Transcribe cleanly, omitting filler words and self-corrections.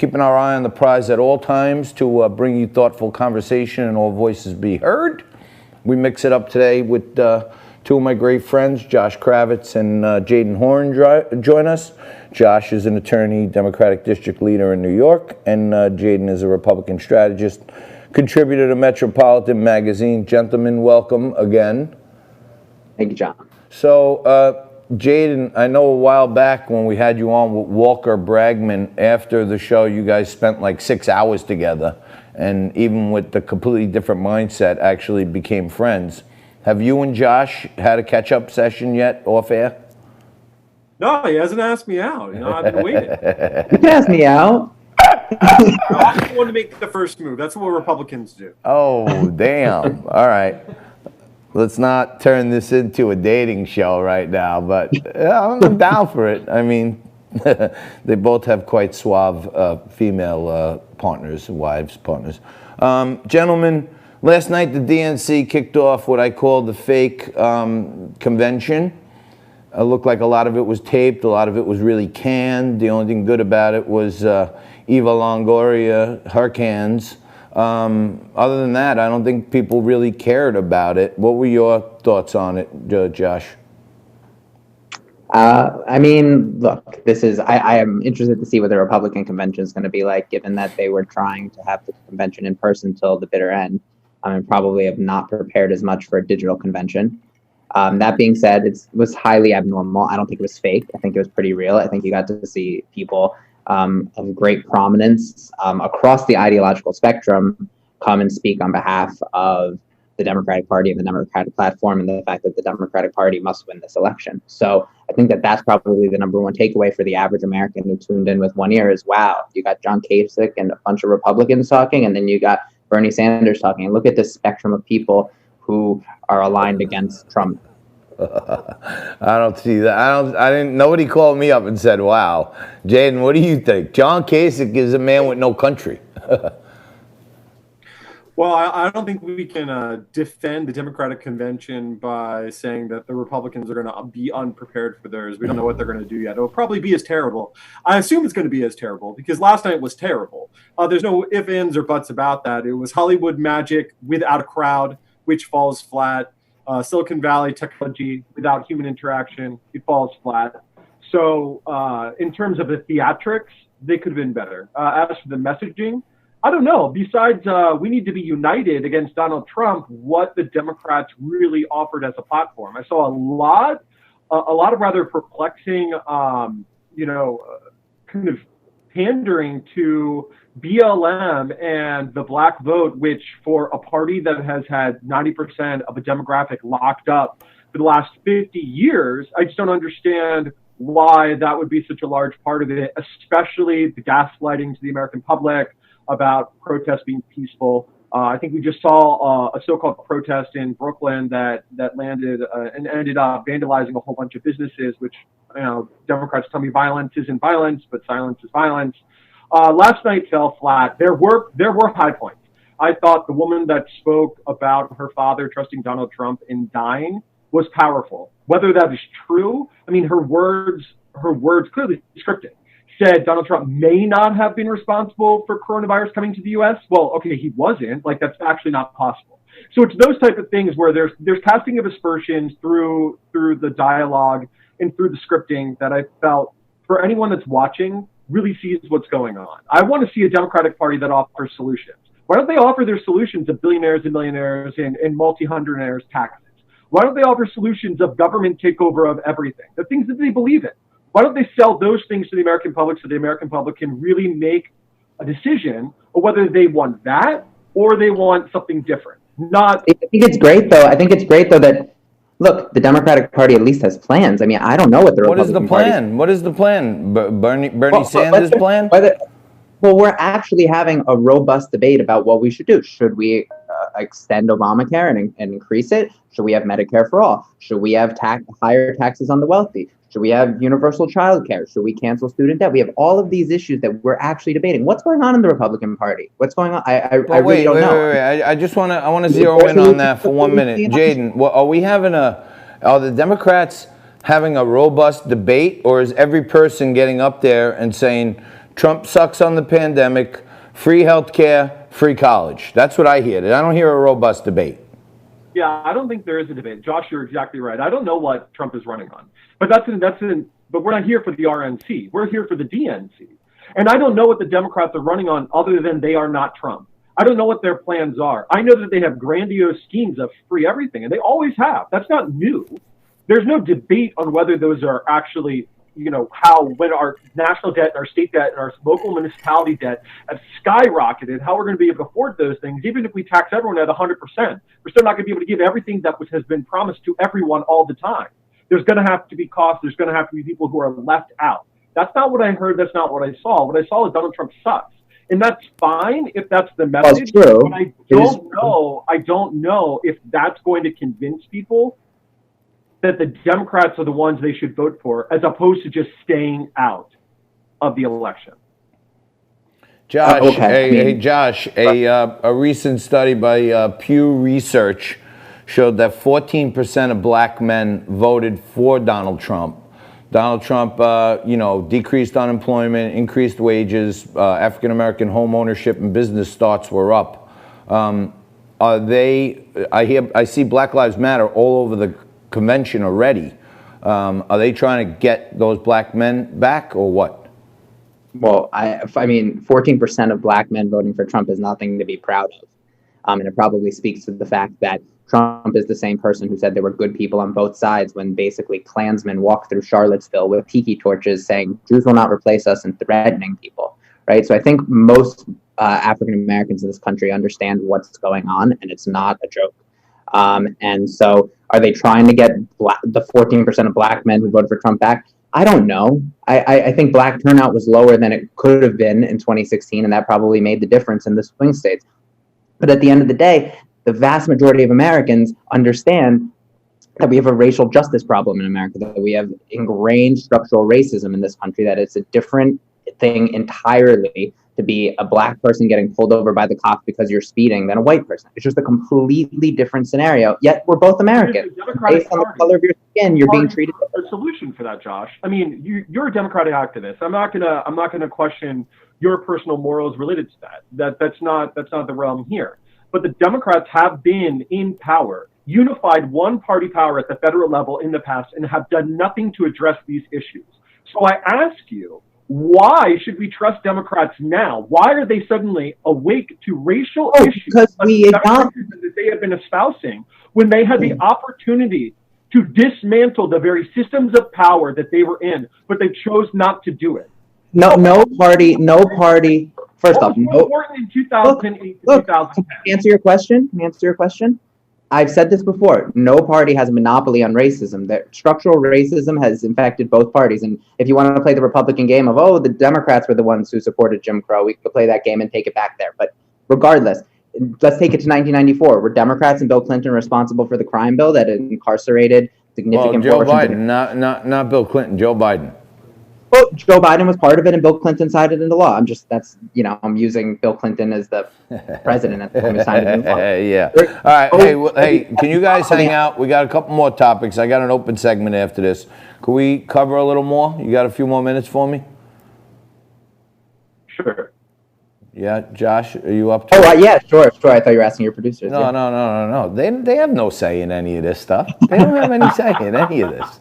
keeping our eye on the prize at all times to bring you thoughtful conversation and all voices be heard. We mix it up today with two of my great friends, Josh Kravitz and Jadan Horyn join us. Josh is an attorney, Democratic district leader in New York, and Jadan is a Republican strategist, contributor to Metropolitan magazine. Gentlemen, welcome again. Thank you, John. So, Jadan, I know a while back when we had you on with Walker Bragman, after the show, you guys spent like 6 hours together, and even with the completely different mindset, actually became friends. Have you and Josh had a catch-up session yet, off air? No, he hasn't asked me out. I've been waiting. You can ask me out. I just want to make the first move. That's what Republicans do. Oh, damn. All right. Let's not turn this into a dating show right now, but I'm down for it. I mean, they both have quite suave female partners, wives, partners. Gentlemen, last night the DNC kicked off what I call the fake convention. It looked like a lot of it was taped, a lot of it was really canned. The only thing good about it was Eva Longoria, her cans. Other than that, I don't think people really cared about it. What were your thoughts on it, Josh? I mean, look, I am interested to see what the Republican convention is going to be like, given that they were trying to have the convention in person till the bitter end. And probably have not prepared as much for a digital convention. That being said, it was highly abnormal. I don't think it was fake. I think it was pretty real. I think you got to see people of great prominence across the ideological spectrum come and speak on behalf of the Democratic Party and the Democratic platform and the fact that the Democratic Party must win this election. So I think that that's probably the number one takeaway for the average American who tuned in with one ear is, wow, you got John Kasich and a bunch of Republicans talking, and then you got Bernie Sanders talking. And look at this spectrum of people who are aligned against Trump. I don't see that. Nobody called me up and said, wow. Jadan, what do you think? John Kasich is a man with no country. Well, I don't think we can defend the Democratic convention by saying that the Republicans are going to be unprepared for theirs. We don't know what they're going to do yet. It'll probably be as terrible. I assume it's going to be as terrible because last night was terrible. There's no ifs, ands, or buts about that. It was Hollywood magic without a crowd, which falls flat. Silicon Valley technology without human interaction, it falls flat. So in terms of the theatrics, they could have been better. As for the messaging, I don't know. Besides, we need to be united against Donald Trump, what the Democrats really offered as a platform. I saw a lot of rather perplexing, kind of pandering to BLM and the black vote, which for a party that has had 90% of a demographic locked up for the last 50 years, I just don't understand why that would be such a large part of it, especially the gaslighting to the American public about protests being peaceful. I think we just saw a so-called protest in Brooklyn that landed and ended up vandalizing a whole bunch of businesses, which, Democrats tell me violence isn't violence, but silence is violence. Last night fell flat. There were high points. I thought the woman that spoke about her father trusting Donald Trump in dying was powerful. Whether that is true, I mean, her words clearly scripted. Said Donald Trump may not have been responsible for coronavirus coming to the U.S. Well, okay, he wasn't. Like, that's actually not possible. So it's those type of things where there's casting of aspersions through the dialogue and through the scripting that I felt for anyone that's watching really sees what's going on. I want to see a Democratic Party that offers solutions. Why don't they offer their solutions of billionaires and millionaires and multi-hundredaires taxes? Why don't they offer solutions of government takeover of everything, the things that they believe in? Why don't they sell those things to the American public so the American public can really make a decision of whether they want that or they want something different? I think it's great, though. That, look, the Democratic Party at least has plans. I mean, I don't know what the Republican Party is. What is the plan? Bernie Sanders' plan? Well, we're actually having a robust debate about what we should do. Should we extend Obamacare and increase it? Should we have Medicare for all? Should we have higher taxes on the wealthy? Should we have universal child care? Should we cancel student debt? We have all of these issues that we're actually debating. What's going on in the Republican Party? What's going on? I really don't know. Wait. I want to zero in on that for 1 minute. Jadan, are the Democrats having a robust debate, or is every person getting up there and saying Trump sucks on the pandemic, free healthcare, free college. That's what I hear. I don't hear a robust debate. Yeah, I don't think there is a debate. Josh, you're exactly right. I don't know what Trump is running on, but but we're not here for the RNC. We're here for the DNC. And I don't know what the Democrats are running on other than they are not Trump. I don't know what their plans are. I know that they have grandiose schemes of free everything, and they always have. That's not new. There's no debate on whether those are actually, when our national debt, our state debt, and our local municipality debt have skyrocketed, how we're going to be able to afford those things. Even if we tax everyone at 100%, we're still not going to be able to give everything that has been promised to everyone all the time. There's going to have to be costs. There's going to have to be people who are left out. That's not what I heard. That's not what I saw. What I saw is Donald Trump sucks. And that's fine if that's the message. Well, but I don't know if that's going to convince people that the Democrats are the ones they should vote for, as opposed to just staying out of the election. Josh, Josh, a recent study by Pew Research showed that 14% of black men voted for Donald Trump. Donald Trump, decreased unemployment, increased wages, African-American home ownership and business starts were up. I see Black Lives Matter all over the convention already. Are they trying to get those black men back or what? Well, I mean, 14% of black men voting for Trump is nothing to be proud of. And it probably speaks to the fact that Trump is the same person who said there were good people on both sides when basically Klansmen walked through Charlottesville with tiki torches saying Jews will not replace us and threatening people, right? So I think most African Americans in this country understand what's going on, and it's not a joke. And so are they trying to get the 14% of black men who voted for Trump back? I don't know. I think black turnout was lower than it could have been in 2016, and that probably made the difference in the swing states. But at the end of the day, the vast majority of Americans understand that we have a racial justice problem in America, that we have ingrained structural racism in this country, that it's a different thing entirely to be a black person getting pulled over by the cops because you're speeding than a white person. It's just a completely different scenario, yet we're both American. Based on the color of your skin, you're being treated differently. A solution for that, Josh. I mean, you're a Democratic activist. I'm not gonna question your personal morals related to that. That's not the realm here. But the Democrats have been in power, unified one-party power at the federal level in the past, and have done nothing to address these issues. So I ask you, why should we trust Democrats now? Why are they suddenly awake to racial issues because that they have been espousing when they had the opportunity to dismantle the very systems of power that they were in, but they chose not to do it? No party. First off, important in 2008 look, 2010. Can I answer your question? I've said this before. No party has a monopoly on racism. That structural racism has infected both parties. And if you want to play the Republican game of, the Democrats were the ones who supported Jim Crow, we could play that game and take it back there. But regardless, let's take it to 1994. Were Democrats and Bill Clinton responsible for the crime bill that incarcerated significant Joe portions? Biden, not Bill Clinton, Joe Biden. Well, Joe Biden was part of it, and Bill Clinton signed it into law. I'm using Bill Clinton as the president at the time he signed it into law. Yeah. All right. Hey, can you guys hang out? We got a couple more topics. I got an open segment after this. Can we cover a little more? You got a few more minutes for me? Sure. Yeah, Josh, are you up to it? Yeah, sure. I thought you were asking your producers. No. They have no say in any of this stuff. They don't have any say in any of this.